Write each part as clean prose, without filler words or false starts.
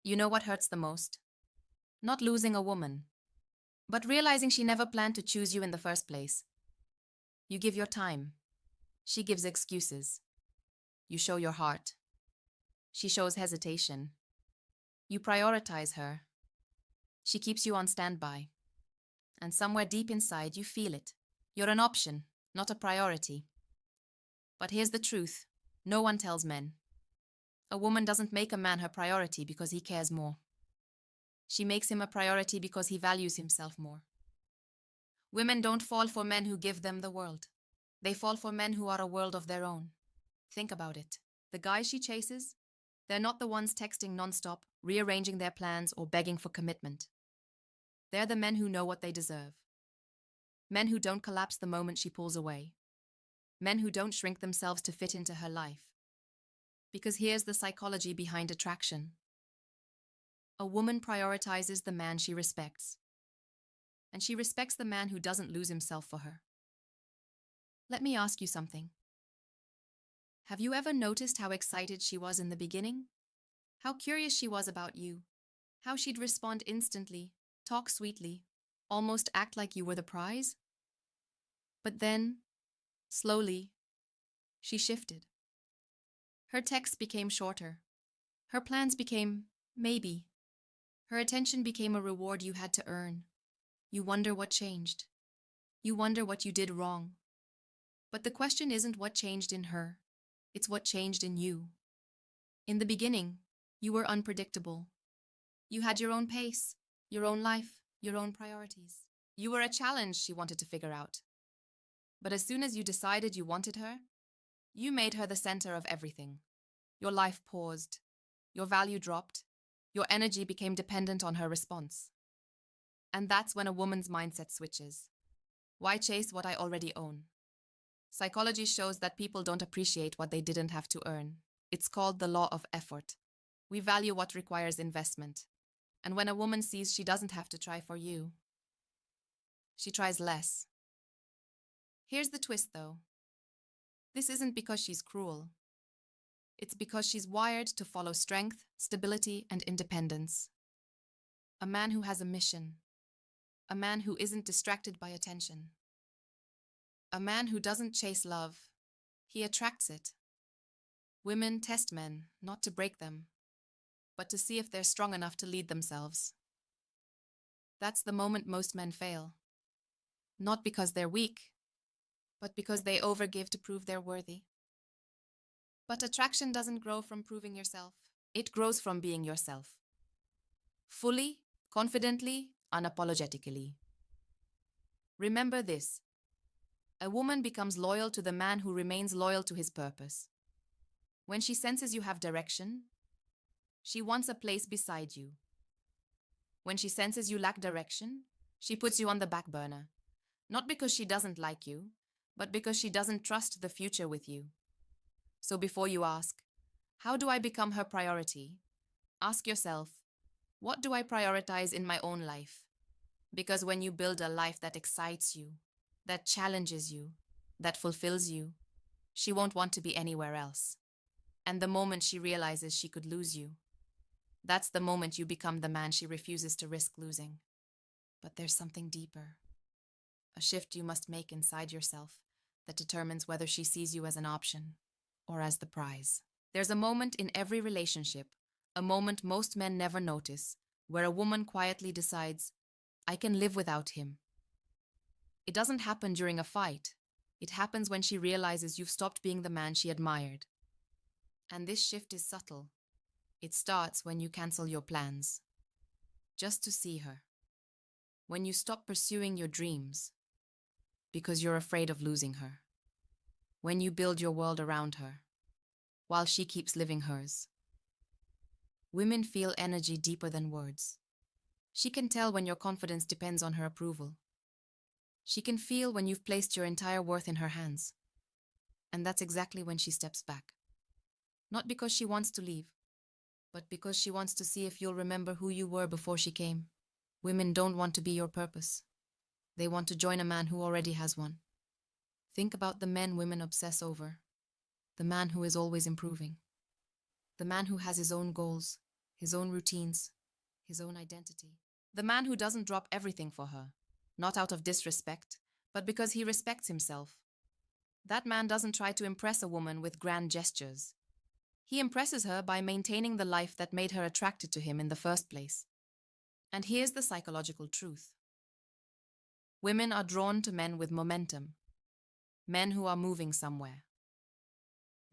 You know what hurts the most? Not losing a woman, but realizing she never planned to choose you in the first place. You give your time. She gives excuses. You show your heart. She shows hesitation. You prioritize her. She keeps you on standby. And somewhere deep inside, you feel it. You're an option, not a priority. But here's the truth. No one tells men. A woman doesn't make a man her priority because he cares more. She makes him a priority because he values himself more. Women don't fall for men who give them the world. They fall for men who are a world of their own. Think about it. The guys she chases, they're not the ones texting nonstop, rearranging their plans, or begging for commitment. They're the men who know what they deserve. Men who don't collapse the moment she pulls away. Men who don't shrink themselves to fit into her life. Because here's the psychology behind attraction. A woman prioritizes the man she respects. And she respects the man who doesn't lose himself for her. Let me ask you something. Have you ever noticed how excited she was in the beginning? How curious she was about you? How she'd respond instantly, talk sweetly, almost act like you were the prize? But then, slowly, she shifted. Her texts became shorter. Her plans became maybe. Her attention became a reward you had to earn. You wonder what changed. You wonder what you did wrong. But the question isn't what changed in her. It's what changed in you. In the beginning, you were unpredictable. You had your own pace, your own life, your own priorities. You were a challenge she wanted to figure out. But as soon as you decided you wanted her, you made her the center of everything. Your life paused. Your value dropped. Your energy became dependent on her response. And that's when a woman's mindset switches. Why chase what I already own? Psychology shows that people don't appreciate what they didn't have to earn. It's called the law of effort. We value what requires investment. And when a woman sees she doesn't have to try for you, she tries less. Here's the twist, though. This isn't because she's cruel. It's because she's wired to follow strength, stability, and independence. A man who has a mission. A man who isn't distracted by attention. A man who doesn't chase love. He attracts it. Women test men, not to break them, but to see if they're strong enough to lead themselves. That's the moment most men fail. Not because they're weak, but because they overgive to prove they're worthy. But attraction doesn't grow from proving yourself. It grows from being yourself. Fully, confidently, unapologetically. Remember this. A woman becomes loyal to the man who remains loyal to his purpose. When she senses you have direction, she wants a place beside you. When she senses you lack direction, she puts you on the back burner. Not because she doesn't like you, but because she doesn't trust the future with you. So before you ask, how do I become her priority? Ask yourself, what do I prioritize in my own life? Because when you build a life that excites you, that challenges you, that fulfills you, she won't want to be anywhere else. And the moment she realizes she could lose you, that's the moment you become the man she refuses to risk losing. But there's something deeper. A shift you must make inside yourself that determines whether she sees you as an option or as the prize. There's a moment in every relationship, a moment most men never notice, where a woman quietly decides, I can live without him. It doesn't happen during a fight. It happens when she realizes you've stopped being the man she admired. And this shift is subtle. It starts when you cancel your plans, just to see her. When you stop pursuing your dreams, because you're afraid of losing her. When you build your world around her, while she keeps living hers. Women feel energy deeper than words. She can tell when your confidence depends on her approval. She can feel when you've placed your entire worth in her hands. And that's exactly when she steps back. Not because she wants to leave, but because she wants to see if you'll remember who you were before she came. Women don't want to be your purpose. They want to join a man who already has one. Think about the men women obsess over. The man who is always improving. The man who has his own goals, his own routines, his own identity. The man who doesn't drop everything for her, not out of disrespect, but because he respects himself. That man doesn't try to impress a woman with grand gestures. He impresses her by maintaining the life that made her attracted to him in the first place. And here's the psychological truth. Women are drawn to men with momentum, men who are moving somewhere,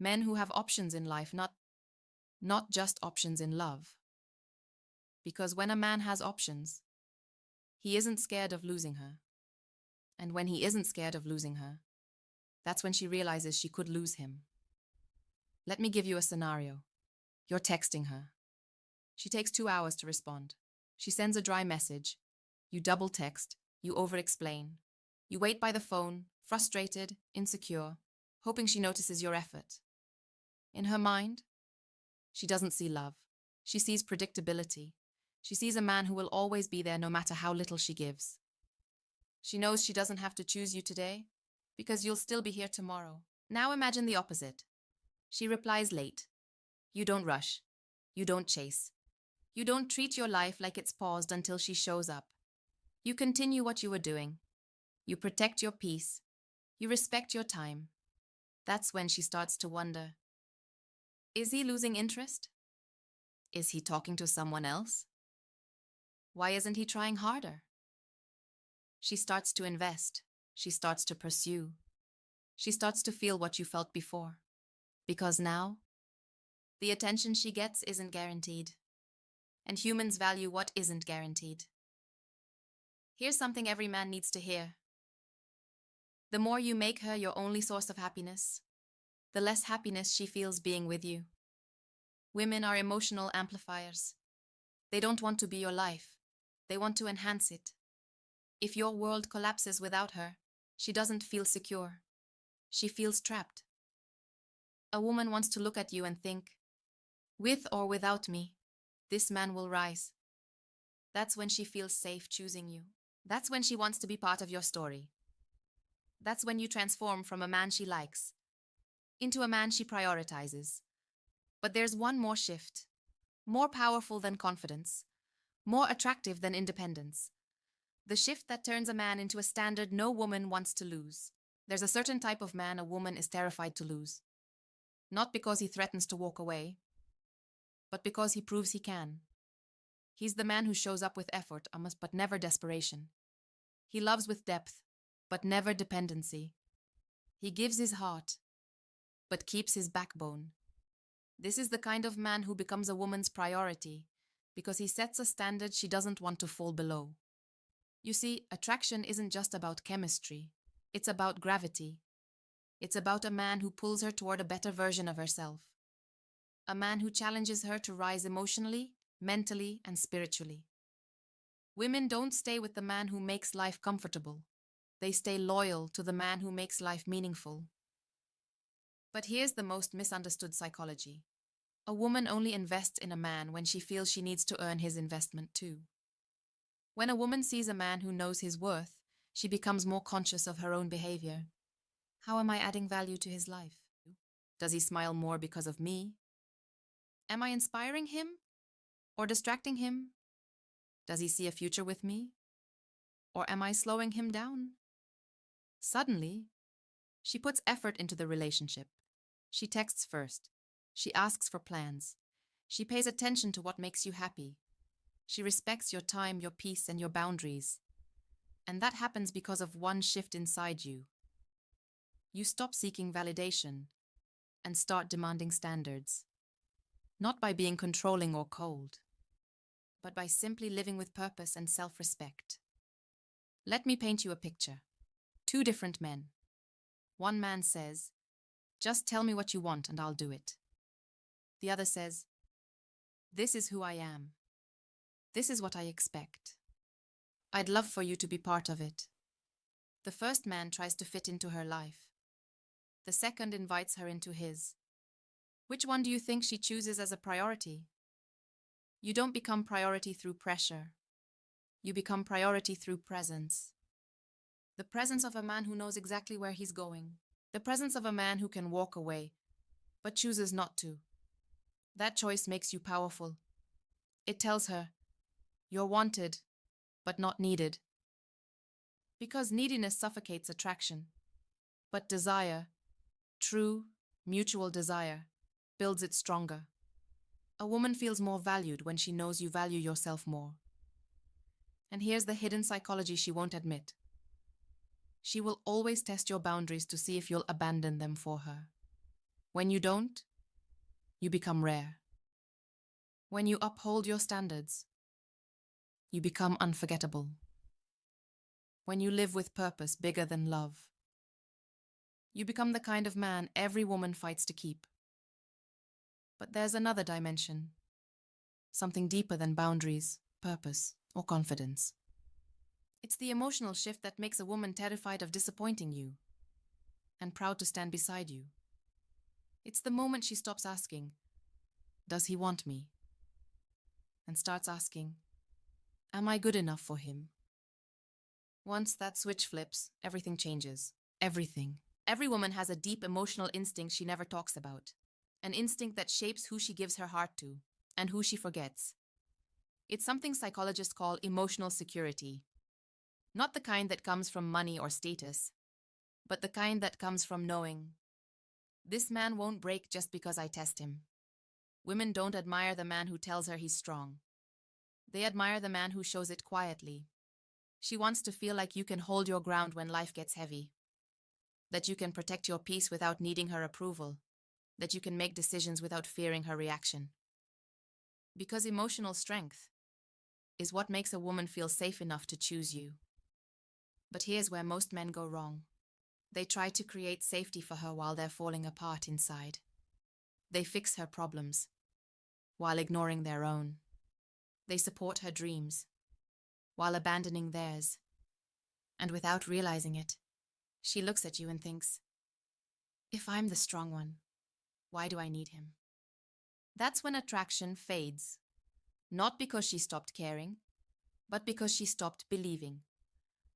men who have options in life, not just options in love. Because when a man has options, he isn't scared of losing her. And when he isn't scared of losing her, that's when she realizes she could lose him. Let me give you a scenario. You're texting her. She takes 2 hours to respond. She sends a dry message. You double text. You over-explain. You wait by the phone, frustrated, insecure, hoping she notices your effort. In her mind, she doesn't see love. She sees predictability. She sees a man who will always be there no matter how little she gives. She knows she doesn't have to choose you today because you'll still be here tomorrow. Now imagine the opposite. She replies late. You don't rush. You don't chase. You don't treat your life like it's paused until she shows up. You continue what you were doing. You protect your peace. You respect your time. That's when she starts to wonder. Is he losing interest? Is he talking to someone else? Why isn't he trying harder? She starts to invest. She starts to pursue. She starts to feel what you felt before. Because now, the attention she gets isn't guaranteed. And humans value what isn't guaranteed. Here's something every man needs to hear. The more you make her your only source of happiness, the less happiness she feels being with you. Women are emotional amplifiers. They don't want to be your life. They want to enhance it. If your world collapses without her, she doesn't feel secure. She feels trapped. A woman wants to look at you and think, with or without me, this man will rise. That's when she feels safe choosing you. That's when she wants to be part of your story. That's when you transform from a man she likes into a man she prioritizes. But there's one more shift, more powerful than confidence, more attractive than independence. The shift that turns a man into a standard no woman wants to lose. There's a certain type of man a woman is terrified to lose. Not because he threatens to walk away, but because he proves he can. He's the man who shows up with effort, but never desperation. He loves with depth, but never dependency. He gives his heart, but keeps his backbone. This is the kind of man who becomes a woman's priority because he sets a standard she doesn't want to fall below. You see, attraction isn't just about chemistry. It's about gravity. It's about a man who pulls her toward a better version of herself. A man who challenges her to rise emotionally, mentally, and spiritually. Women don't stay with the man who makes life comfortable. They stay loyal to the man who makes life meaningful. But here's the most misunderstood psychology. A woman only invests in a man when she feels she needs to earn his investment too. When a woman sees a man who knows his worth, she becomes more conscious of her own behavior. How am I adding value to his life? Does he smile more because of me? Am I inspiring him or distracting him? Does he see a future with me? Or am I slowing him down? Suddenly, she puts effort into the relationship. She texts first. She asks for plans. She pays attention to what makes you happy. She respects your time, your peace, and your boundaries. And that happens because of one shift inside you. You stop seeking validation and start demanding standards. Not by being controlling or cold, but by simply living with purpose and self-respect. Let me paint you a picture. 2 different men. One man says, "Just tell me what you want and I'll do it." The other says, "This is who I am. This is what I expect. I'd love for you to be part of it." The first man tries to fit into her life. The second invites her into his. Which one do you think she chooses as a priority? You don't become priority through pressure. You become priority through presence. The presence of a man who knows exactly where he's going. The presence of a man who can walk away, but chooses not to. That choice makes you powerful. It tells her, you're wanted, but not needed. Because neediness suffocates attraction, but desire, true, mutual desire, builds it stronger. A woman feels more valued when she knows you value yourself more. And here's the hidden psychology she won't admit. She will always test your boundaries to see if you'll abandon them for her. When you don't, you become rare. When you uphold your standards, you become unforgettable. When you live with purpose bigger than love, you become the kind of man every woman fights to keep. But there's another dimension, something deeper than boundaries, purpose, or confidence. It's the emotional shift that makes a woman terrified of disappointing you and proud to stand beside you. It's the moment she stops asking, does he want me? And starts asking, am I good enough for him? Once that switch flips, everything changes. Everything. Every woman has a deep emotional instinct she never talks about. An instinct that shapes who she gives her heart to and who she forgets. It's something psychologists call emotional security. Not the kind that comes from money or status, but the kind that comes from knowing, this man won't break just because I test him. Women don't admire the man who tells her he's strong. They admire the man who shows it quietly. She wants to feel like you can hold your ground when life gets heavy. That you can protect your peace without needing her approval. That you can make decisions without fearing her reaction. Because emotional strength is what makes a woman feel safe enough to choose you. But here's where most men go wrong. They try to create safety for her while they're falling apart inside. They fix her problems while ignoring their own. They support her dreams while abandoning theirs. And without realizing it, she looks at you and thinks, if I'm the strong one, why do I need him? That's when attraction fades. Not because she stopped caring, but because she stopped believing.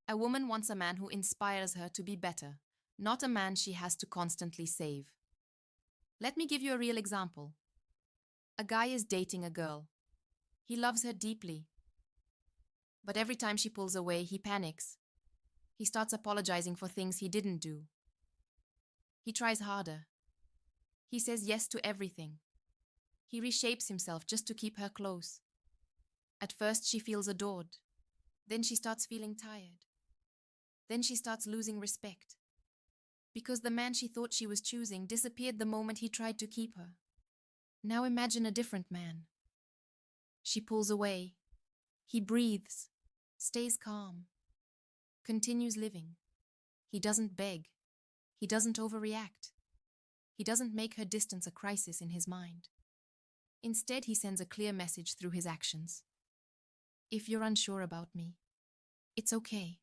A woman wants a man who inspires her to be better, not a man she has to constantly save. Let me give you a real example. A guy is dating a girl. He loves her deeply. But every time she pulls away, he panics. He starts apologizing for things he didn't do. He tries harder. He says yes to everything. He reshapes himself just to keep her close. At first, she feels adored. Then she starts feeling tired. Then she starts losing respect. Because the man she thought she was choosing disappeared the moment he tried to keep her. Now imagine a different man. She pulls away. He breathes, stays calm, continues living. He doesn't beg. He doesn't overreact. He doesn't make her distance a crisis in his mind. Instead, he sends a clear message through his actions. If you're unsure about me, it's okay.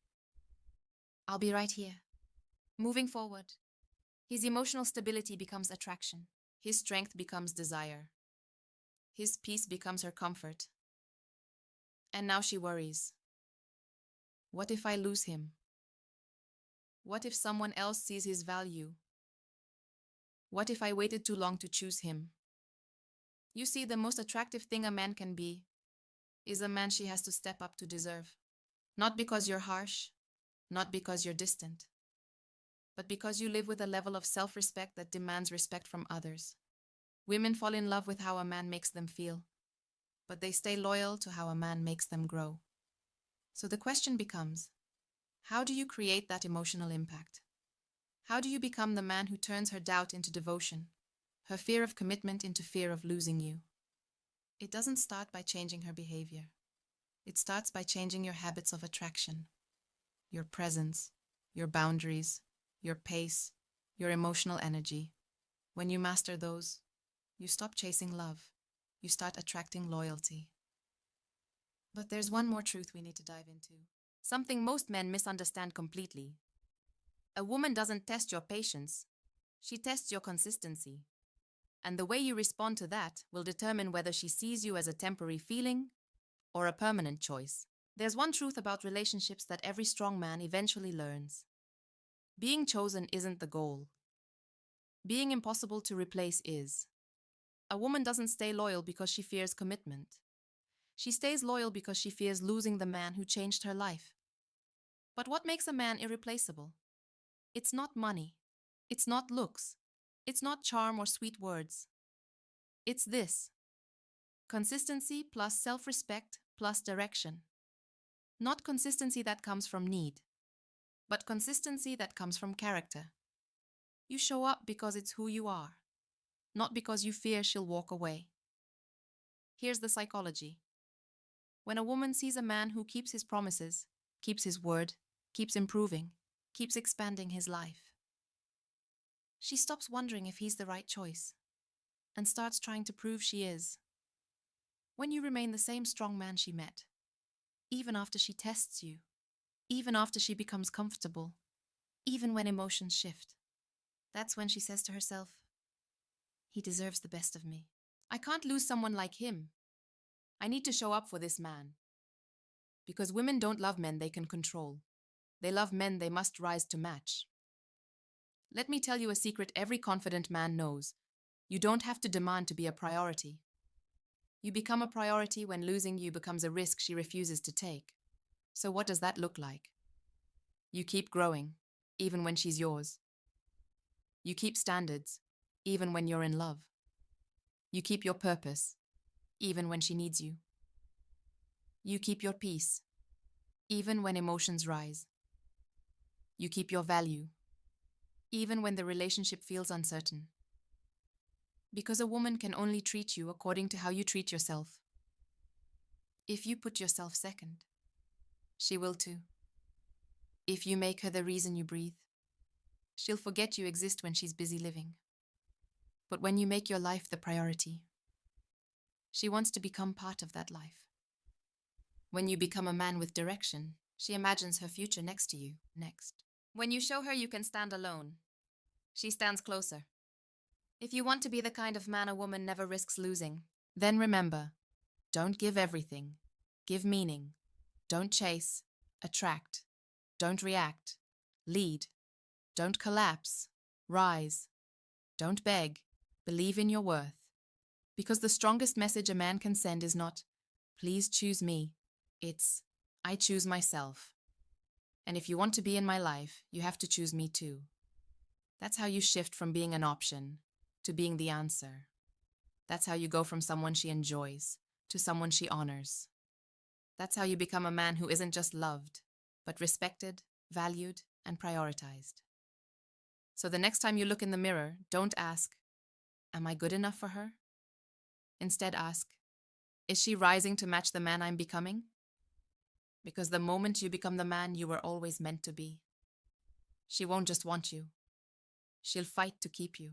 I'll be right here. Moving forward, his emotional stability becomes attraction. His strength becomes desire. His peace becomes her comfort. And now she worries. What if I lose him? What if someone else sees his value? What if I waited too long to choose him? You see, the most attractive thing a man can be is a man she has to step up to deserve. Not because you're harsh, not because you're distant, but because you live with a level of self-respect that demands respect from others. Women fall in love with how a man makes them feel, but they stay loyal to how a man makes them grow. So the question becomes, how do you create that emotional impact? How do you become the man who turns her doubt into devotion, her fear of commitment into fear of losing you? It doesn't start by changing her behavior. It starts by changing your habits of attraction, your presence, your boundaries, your pace, your emotional energy. When you master those, you stop chasing love. You start attracting loyalty. But there's one more truth we need to dive into. Something most men misunderstand completely. A woman doesn't test your patience. She tests your consistency. And the way you respond to that will determine whether she sees you as a temporary feeling or a permanent choice. There's one truth about relationships that every strong man eventually learns. Being chosen isn't the goal. Being impossible to replace is. A woman doesn't stay loyal because she fears commitment. She stays loyal because she fears losing the man who changed her life. But what makes a man irreplaceable? It's not money. It's not looks. It's not charm or sweet words. It's this: consistency plus self-respect plus direction. Not consistency that comes from need, but consistency that comes from character. You show up because it's who you are, not because you fear she'll walk away. Here's the psychology. When a woman sees a man who keeps his promises, keeps his word, keeps improving, keeps expanding his life, she stops wondering if he's the right choice and starts trying to prove she is. When you remain the same strong man she met, even after she tests you, even after she becomes comfortable, even when emotions shift, that's when she says to herself, he deserves the best of me. I can't lose someone like him. I need to show up for this man. Because women don't love men they can control. They love men they must rise to match. Let me tell you a secret every confident man knows. You don't have to demand to be a priority. You become a priority when losing you becomes a risk she refuses to take. So what does that look like? You keep growing, even when she's yours. You keep standards, even when you're in love. You keep your purpose, even when she needs you. You keep your peace, even when emotions rise. You keep your value, even when the relationship feels uncertain. Because a woman can only treat you according to how you treat yourself. If you put yourself second, she will too. If you make her the reason you breathe, she'll forget you exist when she's busy living. But when you make your life the priority, she wants to become part of that life. When you become a man with direction, she imagines her future next to you, next. When you show her you can stand alone, she stands closer. If you want to be the kind of man a woman never risks losing, then remember, don't give everything. Give meaning. Don't chase. Attract. Don't react. Lead. Don't collapse. Rise. Don't beg. Believe in your worth. Because the strongest message a man can send is not, please choose me. It's, I choose myself. And if you want to be in my life, you have to choose me too. That's how you shift from being an option to being the answer. That's how you go from someone she enjoys to someone she honors. That's how you become a man who isn't just loved, but respected, valued, and prioritized. So the next time you look in the mirror, don't ask, am I good enough for her? Instead ask, is she rising to match the man I'm becoming? Because the moment you become the man you were always meant to be, she won't just want you. She'll fight to keep you.